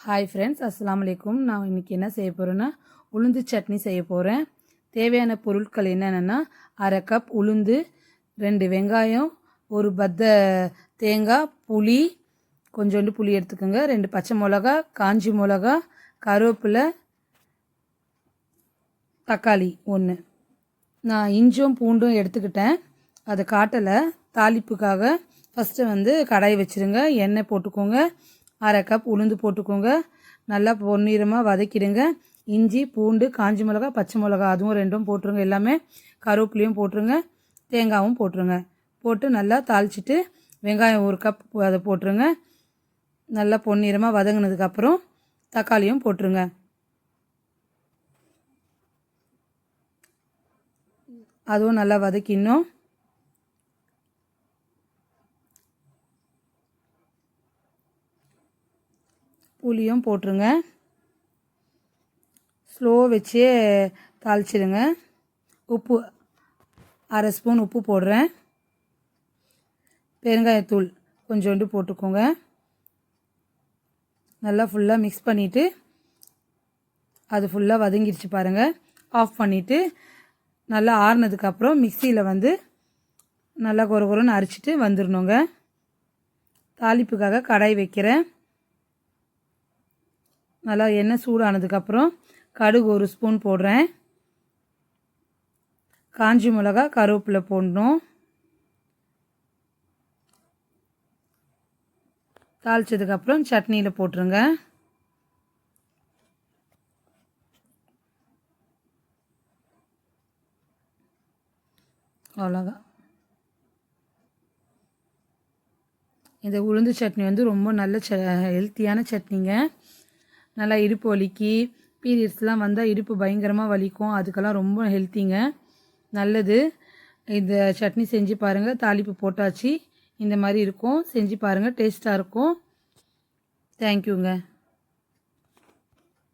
Hi friends, அஸ்ஸலாமு அலைக்கும். நான் இன்றைக்கி என்ன செய்ய போகிறேன்னா உளுந்து சட்னி செய்ய போகிறேன். தேவையான பொருட்கள் என்னென்னா அரை கப் உளுந்து, 2 வெங்காயம், ஒரு பத்த தேங்காய், புளி, கொஞ்சோண்டு புளி எடுத்துக்கோங்க, 2 பச்சை மிளகா, காஞ்சி மிளகா, கருவேப்பிலை, தக்காளி 1. நான் இஞ்சும் பூண்டும் எடுத்துக்கிட்டேன், அதை காட்டலை. தாளிப்புக்காக ஃபஸ்ட்டு கடாய் வச்சுருங்க, எண்ணெய் போட்டுக்கோங்க, அரை கப் உளுந்து போட்டுக்கோங்க, நல்லா பொன்னிறமாக வதக்கிடுங்க. இஞ்சி, பூண்டு, காஞ்சி மிளகா, பச்சை மிளகா அதுவும் 2 போட்டுருங்க. எல்லாமே கருவேப்பிலையும் போட்டுருங்க, தேங்காயும் போட்டுருங்க. போட்டு நல்லா தாளிச்சிட்டு வெங்காயம் 1 கப் அதை போட்டுருங்க. நல்லா பொன்னிறமாக வதங்கினதுக்கப்புறம் தக்காளியும் போட்டுருங்க. அதுவும் நல்லா வதக்கிடணும். புளியும் போட்டுருங்க. ஸ்லோ வச்சே தாளிச்சிடுங்க. உப்பு அரை ஸ்பூன் உப்பு போடுறேன். பெருங்காயத்தூள் கொஞ்சோண்டு போட்டுக்கோங்க. நல்லா ஃபுல்லாக மிக்ஸ் பண்ணிவிட்டு அது ஃபுல்லாக வதங்கிடுச்சு பாருங்கள். ஆஃப் பண்ணிவிட்டு நல்லா ஆறுனதுக்கப்புறம் மிக்சியில் நல்லா கொரன்னு அரைச்சிட்டு வந்துடணுங்க. தாளிப்புக்காக கடாய் வைக்கிறேன். நல்லா எண்ணெய் சூடானதுக்கப்புறம் கடுகு 1 ஸ்பூன் போடுறேன். காஞ்சி மிளகா, கருவேப்பிலை போடணும். தாளிச்சதுக்கப்புறம் சட்னியில் போட்டுருங்க. அவ்வளோதான். இந்த உளுந்து சட்னி ரொம்ப நல்ல ஹெல்த்தியான சட்னிங்க. நல்லா இடுப்பு வலிக்கு, பீரியட்ஸ்லாம் வந்தால் இடுப்பு பயங்கரமாக வலிக்கும், அதுக்கெல்லாம் ரொம்ப ஹெல்த்திங்க, நல்லது. இந்த சட்னி செஞ்சு பாருங்கள். தாளிப்பு போட்டாச்சு, இந்த மாதிரி இருக்கும். செஞ்சு பாருங்கள், டேஸ்ட்டாக இருக்கும். தேங்க்யூங்க.